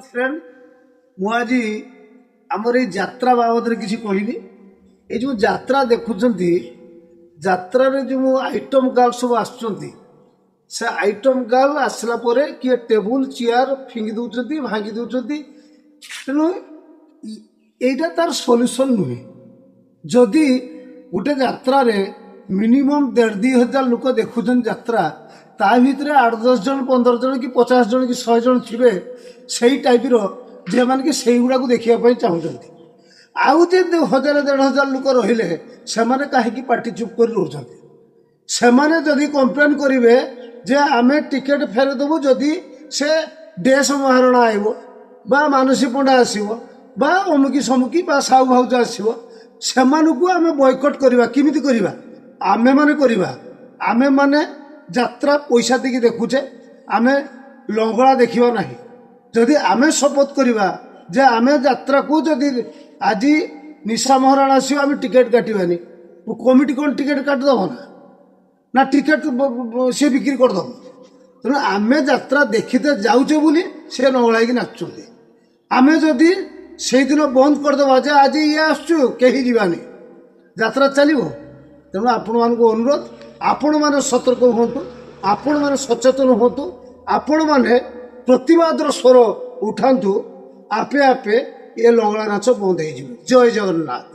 Friend मुझे आमर ये यात्रा बाबद किसी कहबी ये जो यात्रा देखुं यात्रा जो आइटम गर्ल सब से आइटम गर्ल आसला किए टेबुल चेयर फिंगी दौरान भांगी दौरान तेणु यहीटा तार सल्यूशन नुहे जदि गोटे यात्रा मिनिमम 1,500-2,000 लोक देखुं यात्रा ता भितर 8-10 जन 15 जन कि 50 जन कि 100 जन थे से टाइप जे मैंने से गुड़ा को देखा चाहते आउ जे 1,000-1,500 लोक रहिले से कहीं पार्टी चुप कर रोचते से जदि कम्प्लेन करेंगे जे आमे टिकेट फेरदेबू जदि से देश महारणा आइब बा मानसी पंडा आसो बा अमुकी समुकी बा साहू भाउज आसो से आमे बॉयकट करवा किमिति करवा आमे माने करवा आमे माने यात्रा पैसा देकी देखुचे आमे लंगड़ा देखा ना जदि आमे शपथ करवा जे आमे यात्रा को जदि आज निशा महाराणा आसो आमे टिकेट काटवानी कमिटी कौन टिकेट काटिदेव ना टिकेट सी बिक्री करदेव तेणु आमे यात्रा देखते जाऊे बोली से नगड़ाई नाचुंटे आमे जदि से दिन बंद करदेवा जे आज ये आसु कहीं जीवानी यात्रा चलो तेणु आपण मान अनुरोध आपण मैंने सतर्क हूँ आपण मैंने सचेतन हूँ आपण मैंने प्रतिवादर स्वर उठातु आपे आपे ये लंगड़ा नाच बंद हो जय जगन्नाथ।